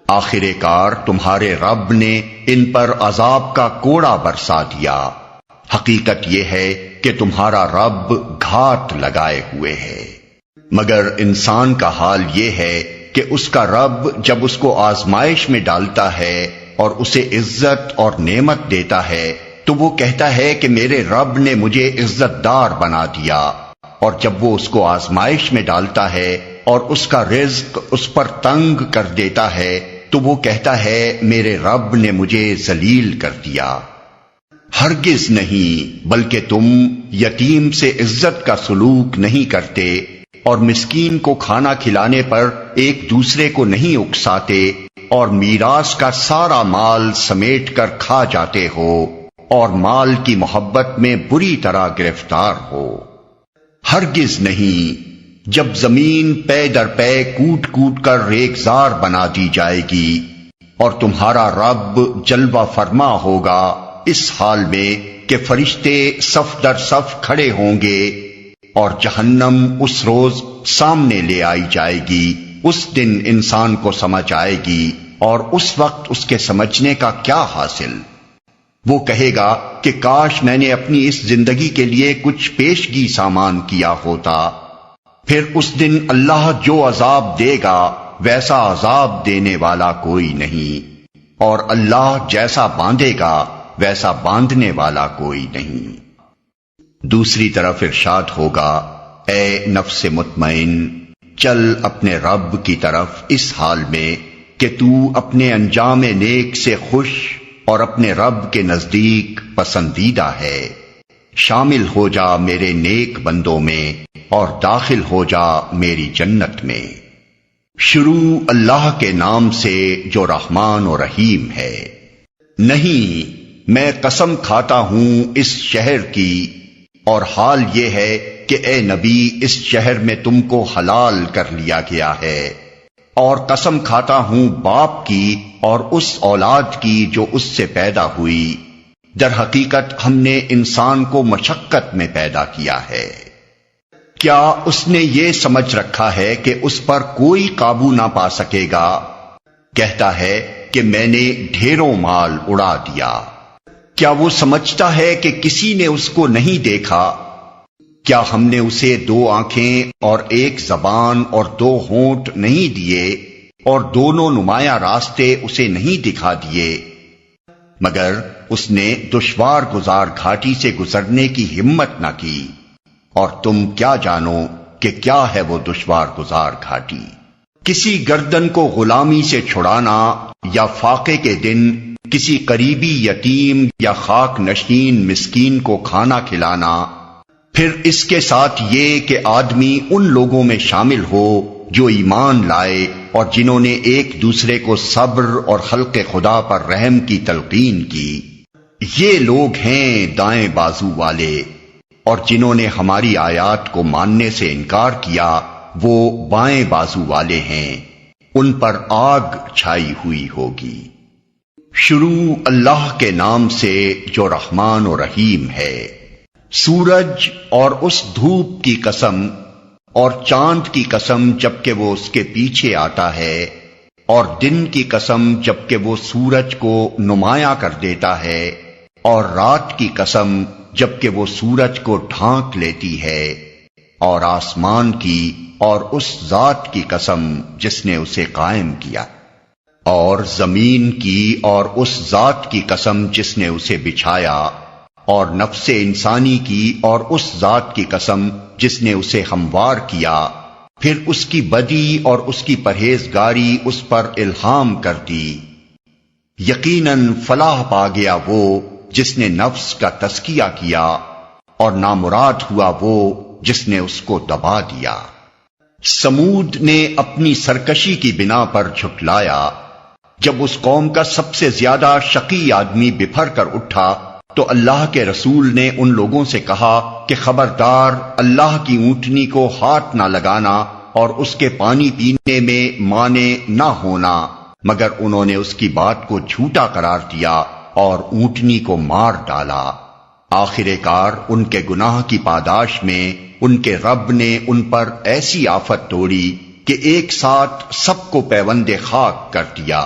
آخر کار تمہارے رب نے ان پر عذاب کا کوڑا برسا دیا۔ حقیقت یہ ہے کہ تمہارا رب گھات لگائے ہوئے ہے، مگر انسان کا حال یہ ہے کہ اس کا رب جب اس کو آزمائش میں ڈالتا ہے اور اسے عزت اور نعمت دیتا ہے تو وہ کہتا ہے کہ میرے رب نے مجھے عزت دار بنا دیا، اور جب وہ اس کو آزمائش میں ڈالتا ہے اور اس کا رزق اس پر تنگ کر دیتا ہے تو وہ کہتا ہے میرے رب نے مجھے ذلیل کر دیا۔ ہرگز نہیں، بلکہ تم یتیم سے عزت کا سلوک نہیں کرتے اور مسکین کو کھانا کھلانے پر ایک دوسرے کو نہیں اکساتے اور میراث کا سارا مال سمیٹ کر کھا جاتے ہو اور مال کی محبت میں بری طرح گرفتار ہو۔ ہرگز نہیں، جب زمین پے در پے کوٹ کوٹ کر ریگزار بنا دی جائے گی اور تمہارا رب جلوہ فرما ہوگا اس حال میں کہ فرشتے صف در صف کھڑے ہوں گے، اور جہنم اس روز سامنے لے آئی جائے گی۔ اس دن انسان کو سمجھ آئے گی، اور اس وقت اس کے سمجھنے کا کیا حاصل؟ وہ کہے گا کہ کاش میں نے اپنی اس زندگی کے لیے کچھ پیشگی سامان کیا ہوتا۔ پھر اس دن اللہ جو عذاب دے گا ویسا عذاب دینے والا کوئی نہیں، اور اللہ جیسا باندھے گا ویسا باندھنے والا کوئی نہیں۔ دوسری طرف ارشاد ہوگا، اے نفس مطمئن، چل اپنے رب کی طرف اس حال میں کہ تو اپنے انجام نیک سے خوش اور اپنے رب کے نزدیک پسندیدہ ہے۔ شامل ہو جا میرے نیک بندوں میں اور داخل ہو جا میری جنت میں۔ شروع اللہ کے نام سے جو رحمان و رحیم ہے۔ نہیں، میں قسم کھاتا ہوں اس شہر کی، اور حال یہ ہے کہ اے نبی اس شہر میں تم کو حلال کر لیا گیا ہے، اور قسم کھاتا ہوں باپ کی اور اس اولاد کی جو اس سے پیدا ہوئی، در حقیقت ہم نے انسان کو مشقت میں پیدا کیا ہے۔ کیا اس نے یہ سمجھ رکھا ہے کہ اس پر کوئی قابو نہ پا سکے گا؟ کہتا ہے کہ میں نے ڈھیروں مال اڑا دیا۔ کیا وہ سمجھتا ہے کہ کسی نے اس کو نہیں دیکھا؟ کیا ہم نے اسے 2 آنکھیں اور 1 زبان اور 2 ہونٹ نہیں دیے اور دونوں نمایاں راستے اسے نہیں دکھا دیے؟ مگر اس نے دشوار گزار گھاٹی سے گزرنے کی ہمت نہ کی، اور تم کیا جانو کہ کیا ہے وہ دشوار گزار گھاٹی۔ کسی گردن کو غلامی سے چھڑانا یا فاقے کے دن کسی قریبی یتیم یا خاک نشین مسکین کو کھانا کھلانا، پھر اس کے ساتھ یہ کہ آدمی ان لوگوں میں شامل ہو جو ایمان لائے اور جنہوں نے ایک دوسرے کو صبر اور خلق خدا پر رحم کی تلقین کی۔ یہ لوگ ہیں دائیں بازو والے، اور جنہوں نے ہماری آیات کو ماننے سے انکار کیا وہ بائیں بازو والے ہیں، ان پر آگ چھائی ہوئی ہوگی۔ شروع اللہ کے نام سے جو رحمان و رحیم ہے۔ سورج اور اس دھوپ کی قسم اور چاند کی قسم جبکہ وہ اس کے پیچھے آتا ہے، اور دن کی قسم جبکہ وہ سورج کو نمایاں کر دیتا ہے، اور رات کی قسم جبکہ وہ سورج کو ڈھانک لیتی ہے، اور آسمان کی اور اس ذات کی قسم جس نے اسے قائم کیا، اور زمین کی اور اس ذات کی قسم جس نے اسے بچھایا، اور نفس انسانی کی اور اس ذات کی قسم جس نے اسے ہموار کیا، پھر اس کی بدی اور اس کی پرہیزگاری اس پر الہام کر دی۔ یقیناً فلاح پا گیا وہ جس نے نفس کا تزکیہ کیا، اور نامراد ہوا وہ جس نے اس کو دبا دیا۔ سمود نے اپنی سرکشی کی بنا پر جھٹلایا۔ جب اس قوم کا سب سے زیادہ شقی آدمی بپھر کر اٹھا تو اللہ کے رسول نے ان لوگوں سے کہا کہ خبردار، اللہ کی اونٹنی کو ہاتھ نہ لگانا اور اس کے پانی پینے میں مانے نہ ہونا، مگر انہوں نے اس کی بات کو جھوٹا قرار دیا اور اونٹنی کو مار ڈالا۔ آخر کار ان کے گناہ کی پاداش میں ان کے رب نے ان پر ایسی آفت توڑی کہ ایک ساتھ سب کو پیوند خاک کر دیا،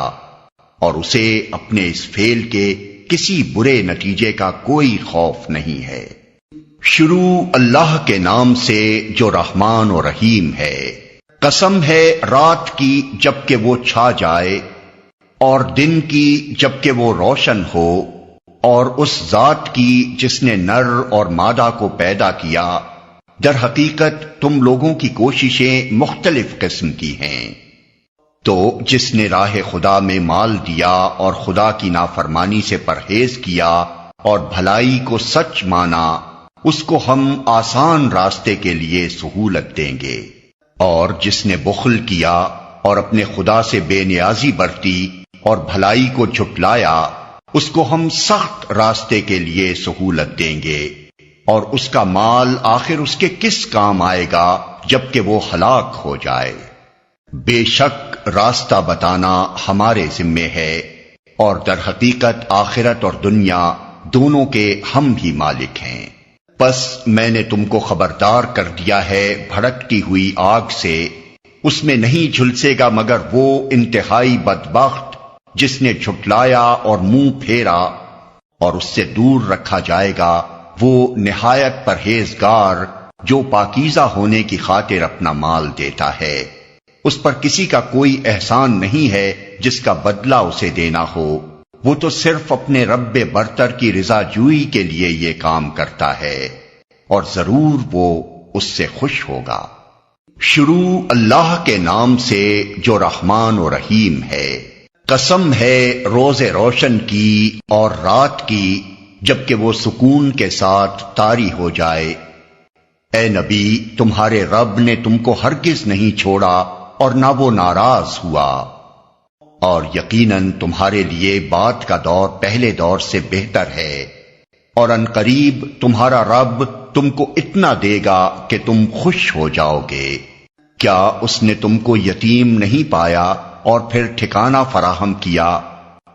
اور اسے اپنے اس فعل کے کسی برے نتیجے کا کوئی خوف نہیں ہے۔ شروع اللہ کے نام سے جو رحمان و رحیم ہے۔ قسم ہے رات کی جبکہ وہ چھا جائے، اور دن کی جبکہ وہ روشن ہو، اور اس ذات کی جس نے نر اور مادہ کو پیدا کیا۔ در حقیقت تم لوگوں کی کوششیں مختلف قسم کی ہیں۔ تو جس نے راہ خدا میں مال دیا اور خدا کی نافرمانی سے پرہیز کیا اور بھلائی کو سچ مانا، اس کو ہم آسان راستے کے لیے سہولت دیں گے، اور جس نے بخل کیا اور اپنے خدا سے بے نیازی برتی اور بھلائی کو جھٹلایا، اس کو ہم سخت راستے کے لیے سہولت دیں گے، اور اس کا مال آخر اس کے کس کام آئے گا جبکہ وہ ہلاک ہو جائے۔ بے شک راستہ بتانا ہمارے ذمے ہے، اور در حقیقت آخرت اور دنیا دونوں کے ہم ہی مالک ہیں۔ پس میں نے تم کو خبردار کر دیا ہے بھڑکتی ہوئی آگ سے، اس میں نہیں جھلسے گا مگر وہ انتہائی بدبخت جس نے جھٹلایا اور منہ پھیرا، اور اس سے دور رکھا جائے گا وہ نہایت پرہیزگار جو پاکیزہ ہونے کی خاطر اپنا مال دیتا ہے۔ اس پر کسی کا کوئی احسان نہیں ہے جس کا بدلہ اسے دینا ہو، وہ تو صرف اپنے رب برتر کی رضا جوئی کے لیے یہ کام کرتا ہے، اور ضرور وہ اس سے خوش ہوگا۔ شروع اللہ کے نام سے جو رحمان و رحیم ہے۔ قسم ہے روز روشن کی اور رات کی جبکہ وہ سکون کے ساتھ طاری ہو جائے۔ اے نبی، تمہارے رب نے تم کو ہرگز نہیں چھوڑا اور نہ وہ ناراض ہوا، اور یقیناً تمہارے لیے بعد کا دور پہلے دور سے بہتر ہے، اور ان قریب تمہارا رب تم کو اتنا دے گا کہ تم خوش ہو جاؤ گے۔ کیا اس نے تم کو یتیم نہیں پایا اور پھر ٹھکانہ فراہم کیا،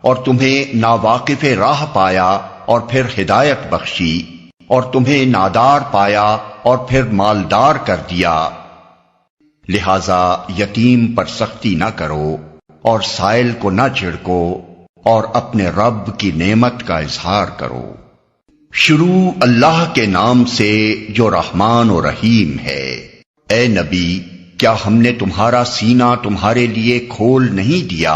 اور تمہیں ناواقف راہ پایا اور پھر ہدایت بخشی، اور تمہیں نادار پایا اور پھر مالدار کر دیا؟ لہذا یتیم پر سختی نہ کرو اور سائل کو نہ جھڑکو، اور اپنے رب کی نعمت کا اظہار کرو۔ شروع اللہ کے نام سے جو رحمان و رحیم ہے۔ اے نبی، کیا ہم نے تمہارا سینہ تمہارے لیے کھول نہیں دیا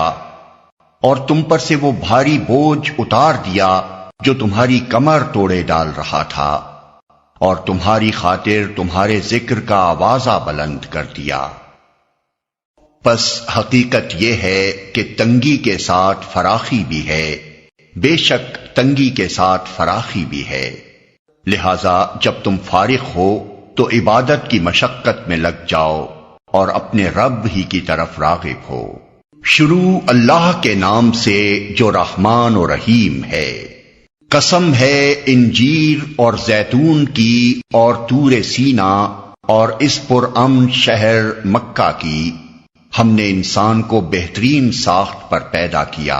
اور تم پر سے وہ بھاری بوجھ اتار دیا جو تمہاری کمر توڑے ڈال رہا تھا، اور تمہاری خاطر تمہارے ذکر کا آوازہ بلند کر دیا؟ پس حقیقت یہ ہے کہ تنگی کے ساتھ فراخی بھی ہے، بے شک تنگی کے ساتھ فراخی بھی ہے، لہذا جب تم فارغ ہو تو عبادت کی مشقت میں لگ جاؤ اور اپنے رب ہی کی طرف راغب ہو۔ شروع اللہ کے نام سے جو رحمان و رحیم ہے۔ قسم ہے انجیر اور زیتون کی اور طور سینا اور اس پرامن شہر مکہ کی، ہم نے انسان کو بہترین ساخت پر پیدا کیا،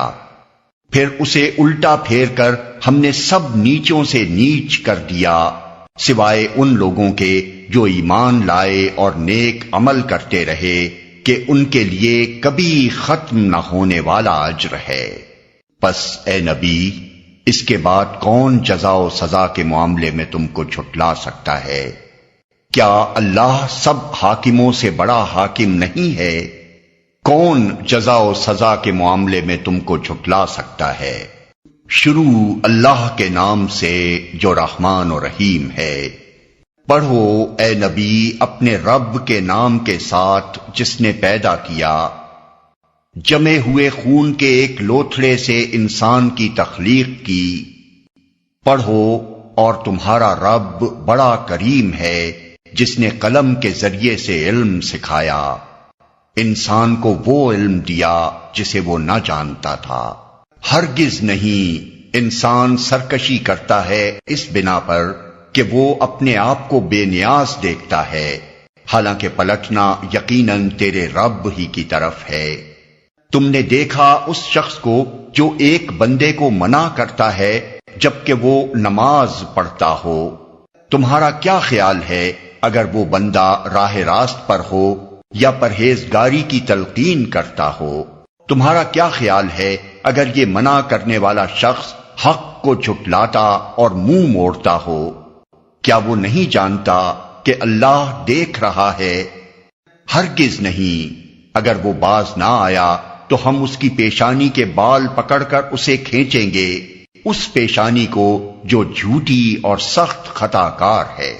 پھر اسے الٹا پھیر کر ہم نے سب نیچوں سے نیچ کر دیا، سوائے ان لوگوں کے جو ایمان لائے اور نیک عمل کرتے رہے کہ ان کے لیے کبھی ختم نہ ہونے والا اجر ہے۔ پس اے نبی، اس کے بعد کون جزا و سزا کے معاملے میں تم کو جھٹلا سکتا ہے؟ کیا اللہ سب حاکموں سے بڑا حاکم نہیں ہے؟ کون جزا و سزا کے معاملے میں تم کو جھٹلا سکتا ہے؟ شروع اللہ کے نام سے جو رحمان و رحیم ہے۔ پڑھو اے نبی اپنے رب کے نام کے ساتھ جس نے پیدا کیا، جمے ہوئے خون کے ایک لوتھڑے سے انسان کی تخلیق کی۔ پڑھو اور تمہارا رب بڑا کریم ہے جس نے قلم کے ذریعے سے علم سکھایا، انسان کو وہ علم دیا جسے وہ نہ جانتا تھا۔ ہرگز نہیں، انسان سرکشی کرتا ہے اس بنا پر کہ وہ اپنے آپ کو بے نیاز دیکھتا ہے، حالانکہ پلٹنا یقیناً تیرے رب ہی کی طرف ہے۔ تم نے دیکھا اس شخص کو جو ایک بندے کو منع کرتا ہے جبکہ وہ نماز پڑھتا ہو۔ تمہارا کیا خیال ہے اگر وہ بندہ راہ راست پر ہو یا پرہیزگاری کی تلقین کرتا ہو؟ تمہارا کیا خیال ہے اگر یہ منع کرنے والا شخص حق کو جھٹلاتا اور منہ موڑتا ہو؟ کیا وہ نہیں جانتا کہ اللہ دیکھ رہا ہے؟ ہرگز نہیں، اگر وہ باز نہ آیا تو ہم اس کی پیشانی کے بال پکڑ کر اسے کھینچیں گے، اس پیشانی کو جو جھوٹی اور سخت خطا کار ہے۔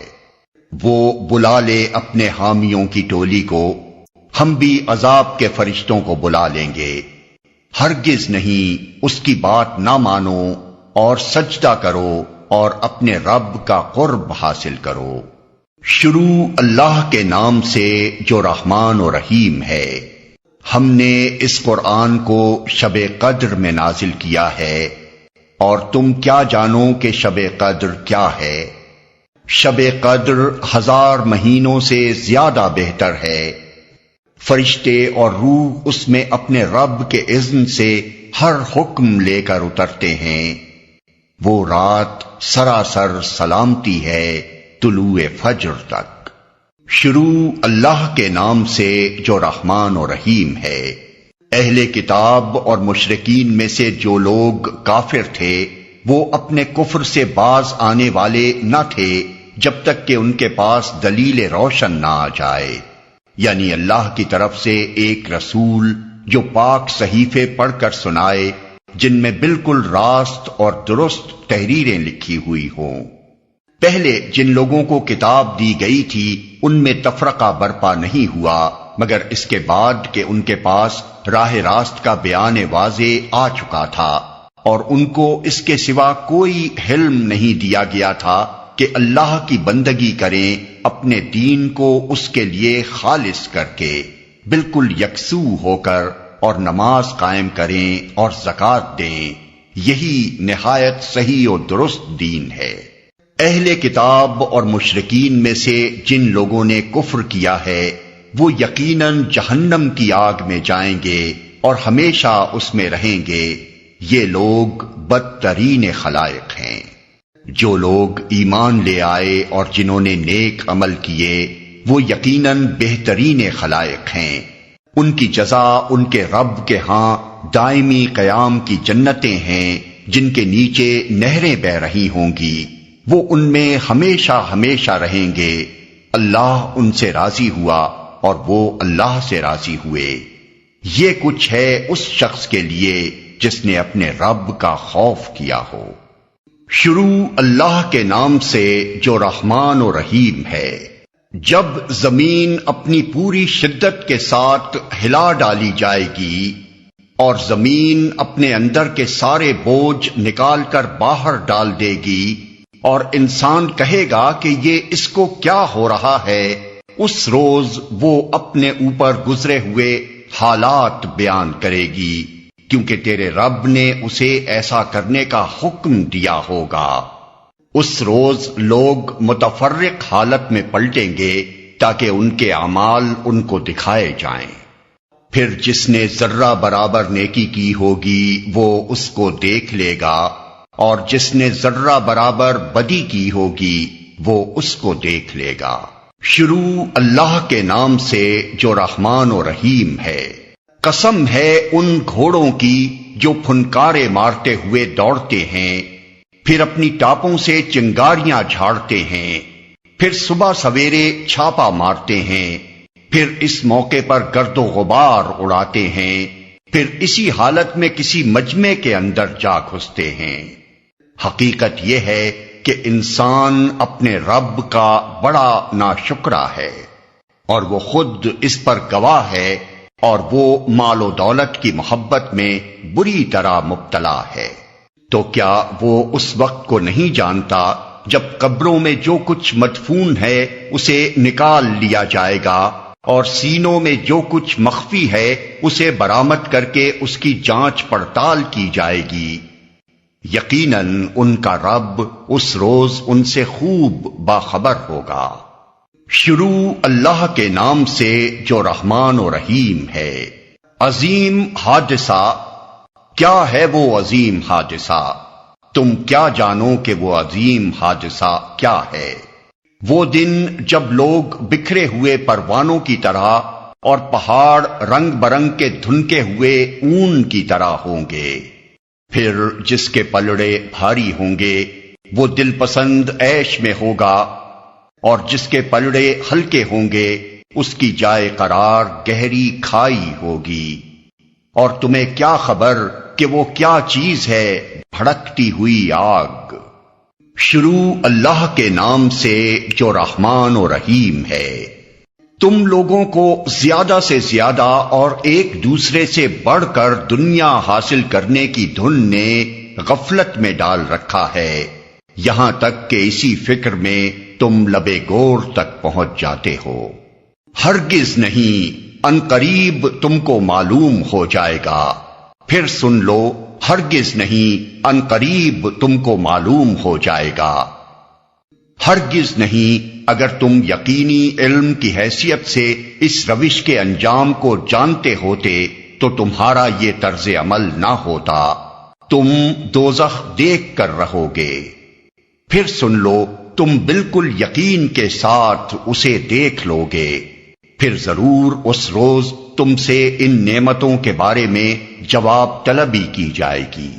وہ بلا لے اپنے حامیوں کی ٹولی کو، ہم بھی عذاب کے فرشتوں کو بلا لیں گے۔ ہرگز نہیں، اس کی بات نہ مانو اور سجدہ کرو اور اپنے رب کا قرب حاصل کرو۔ شروع اللہ کے نام سے جو رحمان و رحیم ہے۔ ہم نے اس قرآن کو شب قدر میں نازل کیا ہے، اور تم کیا جانو کہ شب قدر کیا ہے؟ شب قدر 1000 مہینوں سے زیادہ بہتر ہے۔ فرشتے اور روح اس میں اپنے رب کے اذن سے ہر حکم لے کر اترتے ہیں۔ وہ رات سراسر سلامتی ہے طلوع فجر تک۔ شروع اللہ کے نام سے جو رحمان و رحیم ہے۔ اہل کتاب اور مشرکین میں سے جو لوگ کافر تھے وہ اپنے کفر سے باز آنے والے نہ تھے جب تک کہ ان کے پاس دلیل روشن نہ آ جائے، یعنی اللہ کی طرف سے ایک رسول جو پاک صحیفے پڑھ کر سنائے جن میں بالکل راست اور درست تحریریں لکھی ہوئی ہوں۔ پہلے جن لوگوں کو کتاب دی گئی تھی ان میں تفرقہ برپا نہیں ہوا مگر اس کے بعد کہ ان کے پاس راہ راست کا بیان واضح آ چکا تھا، اور ان کو اس کے سوا کوئی حلم نہیں دیا گیا تھا کہ اللہ کی بندگی کریں اپنے دین کو اس کے لیے خالص کر کے، بالکل یکسو ہو کر، اور نماز قائم کریں اور زکوٰۃ دیں۔ یہی نہایت صحیح و درست دین ہے۔ اہل کتاب اور مشرکین میں سے جن لوگوں نے کفر کیا ہے وہ یقیناً جہنم کی آگ میں جائیں گے اور ہمیشہ اس میں رہیں گے۔ یہ لوگ بدترین خلائق ہیں۔ جو لوگ ایمان لے آئے اور جنہوں نے نیک عمل کیے وہ یقیناً بہترین خلائق ہیں۔ ان کی جزا ان کے رب کے ہاں دائمی قیام کی جنتیں ہیں جن کے نیچے نہریں بہہ رہی ہوں گی، وہ ان میں ہمیشہ ہمیشہ رہیں گے۔ اللہ ان سے راضی ہوا اور وہ اللہ سے راضی ہوئے۔ یہ کچھ ہے اس شخص کے لیے جس نے اپنے رب کا خوف کیا ہو۔ شروع اللہ کے نام سے جو رحمان و رحیم ہے۔ جب زمین اپنی پوری شدت کے ساتھ ہلا ڈالی جائے گی اور زمین اپنے اندر کے سارے بوجھ نکال کر باہر ڈال دے گی اور انسان کہے گا کہ یہ اس کو کیا ہو رہا ہے، اس روز وہ اپنے اوپر گزرے ہوئے حالات بیان کرے گی۔ کیونکہ تیرے رب نے اسے ایسا کرنے کا حکم دیا ہوگا۔ اس روز لوگ متفرق حالت میں پلٹیں گے تاکہ ان کے اعمال ان کو دکھائے جائیں۔ پھر جس نے ذرہ برابر نیکی کی ہوگی وہ اس کو دیکھ لے گا، اور جس نے ذرہ برابر بدی کی ہوگی وہ اس کو دیکھ لے گا۔ شروع اللہ کے نام سے جو رحمان و رحیم ہے۔ قسم ہے ان گھوڑوں کی جو پھنکارے مارتے ہوئے دوڑتے ہیں، پھر اپنی ٹاپوں سے چنگاریاں جھاڑتے ہیں، پھر صبح سویرے چھاپا مارتے ہیں، پھر اس موقع پر گرد و غبار اڑاتے ہیں، پھر اسی حالت میں کسی مجمع کے اندر جا گھستے ہیں۔ حقیقت یہ ہے کہ انسان اپنے رب کا بڑا ناشکرا ہے، اور وہ خود اس پر گواہ ہے، اور وہ مال و دولت کی محبت میں بری طرح مبتلا ہے۔ تو کیا وہ اس وقت کو نہیں جانتا جب قبروں میں جو کچھ مدفون ہے اسے نکال لیا جائے گا، اور سینوں میں جو کچھ مخفی ہے اسے برآمد کر کے اس کی جانچ پڑتال کی جائے گی۔ یقیناً ان کا رب اس روز ان سے خوب باخبر ہوگا۔ شروع اللہ کے نام سے جو رحمان و رحیم ہے۔ عظیم حادثہ، کیا ہے وہ عظیم حادثہ؟ تم کیا جانو کہ وہ عظیم حادثہ کیا ہے؟ وہ دن جب لوگ بکھرے ہوئے پروانوں کی طرح اور پہاڑ رنگ برنگ کے دھنکے ہوئے اون کی طرح ہوں گے۔ پھر جس کے پلڑے بھاری ہوں گے وہ دل پسند عیش میں ہوگا، اور جس کے پلڑے ہلکے ہوں گے اس کی جائے قرار گہری کھائی ہوگی۔ اور تمہیں کیا خبر کہ وہ کیا چیز ہے بھڑکتی ہوئی آگ۔ شروع اللہ کے نام سے جو رحمان و رحیم ہے۔ تم لوگوں کو زیادہ سے زیادہ اور ایک دوسرے سے بڑھ کر دنیا حاصل کرنے کی دھن نے غفلت میں ڈال رکھا ہے، یہاں تک کہ اسی فکر میں تم لبے گور تک پہنچ جاتے ہو۔ ہرگز نہیں، ان قریب تم کو معلوم ہو جائے گا۔ پھر سن لو، ہرگز نہیں، ان قریب تم کو معلوم ہو جائے گا۔ ہرگز نہیں، اگر تم یقینی علم کی حیثیت سے اس روش کے انجام کو جانتے ہوتے تو تمہارا یہ طرز عمل نہ ہوتا، تم دوزخ دیکھ کر رہو گے۔ پھر سن لو، تم بالکل یقین کے ساتھ اسے دیکھ لو گے، پھر ضرور اس روز تم سے ان نعمتوں کے بارے میں جواب طلبی کی جائے گی۔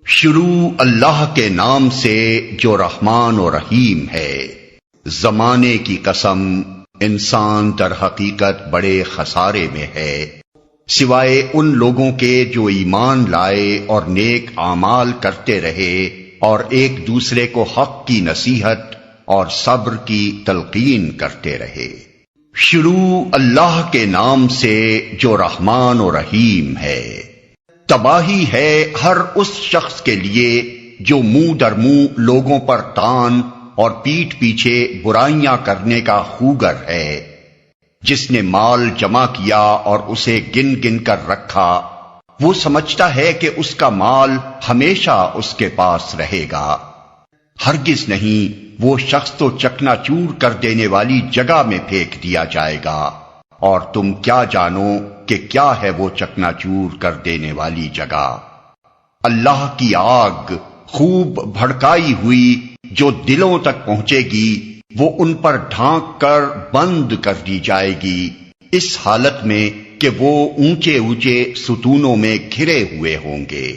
شروع اللہ کے نام سے جو رحمان و رحیم ہے۔ زمانے کی قسم، انسان در حقیقت بڑے خسارے میں ہے، سوائے ان لوگوں کے جو ایمان لائے اور نیک اعمال کرتے رہے اور ایک دوسرے کو حق کی نصیحت اور صبر کی تلقین کرتے رہے۔ شروع اللہ کے نام سے جو رحمان و رحیم ہے۔ تباہی ہے ہر اس شخص کے لیے جو منہ در منہ لوگوں پر تان اور پیٹھ پیچھے برائیاں کرنے کا خوگر ہے، جس نے مال جمع کیا اور اسے گن گن کر رکھا، وہ سمجھتا ہے کہ اس کا مال ہمیشہ اس کے پاس رہے گا۔ ہرگز نہیں، وہ شخص تو چکنا چور کر دینے والی جگہ میں پھینک دیا جائے گا، اور تم کیا جانو کہ کیا ہے وہ چکنا چور کر دینے والی جگہ۔ اللہ کی آگ خوب بھڑکائی ہوئی جو دلوں تک پہنچے گی، وہ ان پر ڈھانک کر بند کر دی جائے گی، اس حالت میں کہ وہ اونچے اونچے ستونوں میں گھرے ہوئے ہوں گے۔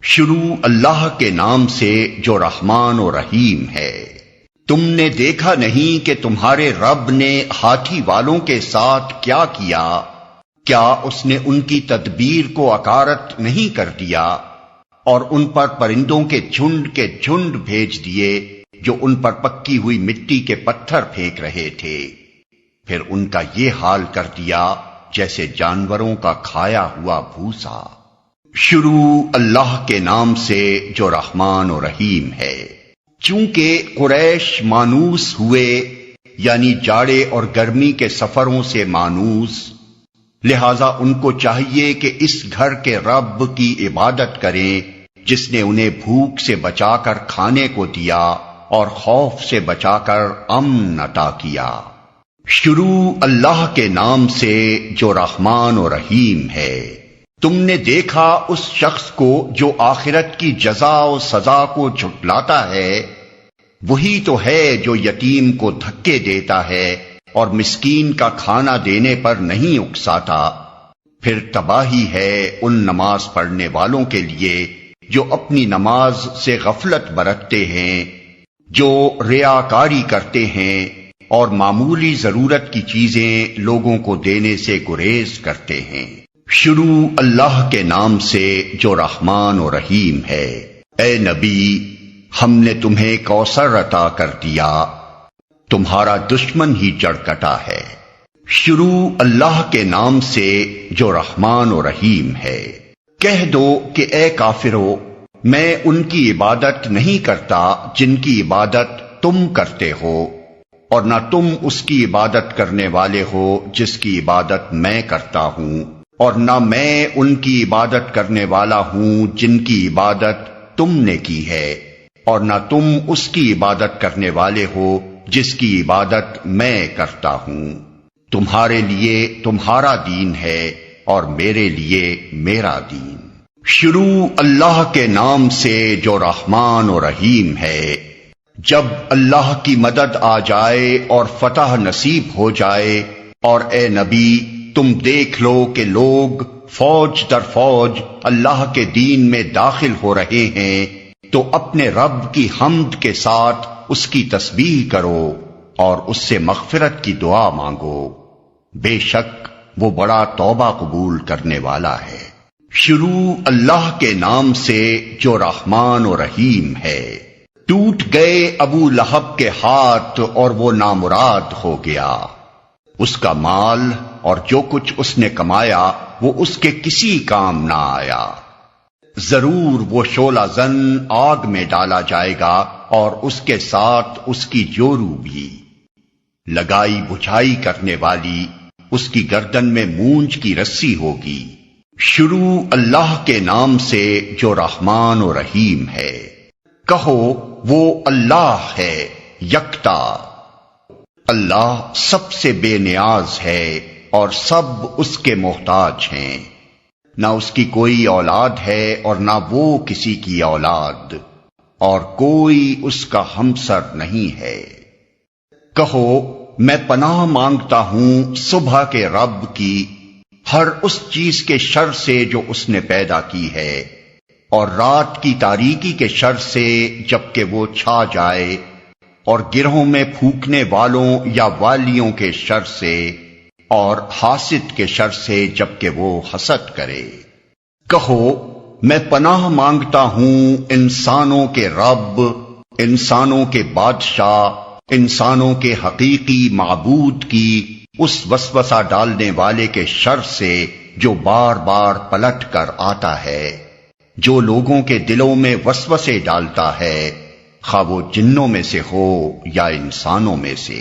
شروع اللہ کے نام سے جو رحمان و رحیم ہے۔ تم نے دیکھا نہیں کہ تمہارے رب نے ہاتھی والوں کے ساتھ کیا کیا؟ کیا اس نے ان کی تدبیر کو اکارت نہیں کر دیا اور ان پر پرندوں کے جھنڈ بھیج دیے جو ان پر پکی ہوئی مٹی کے پتھر پھینک رہے تھے؟ پھر ان کا یہ حال کر دیا جیسے جانوروں کا کھایا ہوا بھوسا۔ شروع اللہ کے نام سے جو رحمان و رحیم ہے۔ چونکہ قریش مانوس ہوئے، یعنی جاڑے اور گرمی کے سفروں سے مانوس، لہذا ان کو چاہیے کہ اس گھر کے رب کی عبادت کریں جس نے انہیں بھوک سے بچا کر کھانے کو دیا اور خوف سے بچا کر امن عطا کیا۔ شروع اللہ کے نام سے جو رحمان و رحیم ہے۔ تم نے دیکھا اس شخص کو جو آخرت کی جزا و سزا کو جھٹلاتا ہے، وہی تو ہے جو یتیم کو دھکے دیتا ہے اور مسکین کا کھانا دینے پر نہیں اکساتا۔ پھر تباہی ہے ان نماز پڑھنے والوں کے لیے جو اپنی نماز سے غفلت برتتے ہیں، جو ریاکاری کرتے ہیں اور معمولی ضرورت کی چیزیں لوگوں کو دینے سے گریز کرتے ہیں۔ شروع اللہ کے نام سے جو رحمان و رحیم ہے۔ اے نبی، ہم نے تمہیں کوثر عطا کر دیا، تمہارا دشمن ہی جڑ کٹا ہے۔ شروع اللہ کے نام سے جو رحمان و رحیم ہے۔ کہہ دو کہ اے کافرو، میں ان کی عبادت نہیں کرتا جن کی عبادت تم کرتے ہو، اور نہ تم اس کی عبادت کرنے والے ہو جس کی عبادت میں کرتا ہوں، اور نہ میں ان کی عبادت کرنے والا ہوں جن کی عبادت تم نے کی ہے، اور نہ تم اس کی عبادت کرنے والے ہو جس کی عبادت میں کرتا ہوں۔ تمہارے لیے تمہارا دین ہے اور میرے لیے میرا دین۔ شروع اللہ کے نام سے جو رحمان و رحیم ہے۔ جب اللہ کی مدد آ جائے اور فتح نصیب ہو جائے، اور اے نبی تم دیکھ لو کہ لوگ فوج در فوج اللہ کے دین میں داخل ہو رہے ہیں، تو اپنے رب کی حمد کے ساتھ اس کی تسبیح کرو اور اس سے مغفرت کی دعا مانگو، بے شک وہ بڑا توبہ قبول کرنے والا ہے۔ شروع اللہ کے نام سے جو رحمان و رحیم ہے۔ ٹوٹ گئے ابو لہب کے ہاتھ اور وہ نامراد ہو گیا، اس کا مال اور جو کچھ اس نے کمایا وہ اس کے کسی کام نہ آیا۔ ضرور وہ شعلہ زن آگ میں ڈالا جائے گا اور اس کے ساتھ اس کی جورو بھی۔ لگائی بجھائی کرنے والی اس کی گردن میں مونج کی رسی ہوگی۔ شروع اللہ کے نام سے جو رحمان و رحیم ہے۔ کہو وہ اللہ ہے یکتا، اللہ سب سے بے نیاز ہے اور سب اس کے محتاج ہیں، نہ اس کی کوئی اولاد ہے اور نہ وہ کسی کی اولاد، اور کوئی اس کا ہمسر نہیں ہے۔ کہو میں پناہ مانگتا ہوں صبح کے رب کی ہر اس چیز کے شر سے جو اس نے پیدا کی ہے، اور رات کی تاریکی کے شر سے جبکہ وہ چھا جائے، اور گرہوں میں پھونکنے والوں یا والیوں کے شر سے، اور حاسد کے شر سے جبکہ وہ حسد کرے۔ کہو میں پناہ مانگتا ہوں انسانوں کے رب، انسانوں کے بادشاہ، انسانوں کے حقیقی معبود کی اس وسوسہ ڈالنے والے کے شر سے جو بار بار پلٹ کر آتا ہے، جو لوگوں کے دلوں میں وسوسے ڈالتا ہے، خواہ وہ جنوں میں سے ہو یا انسانوں میں سے۔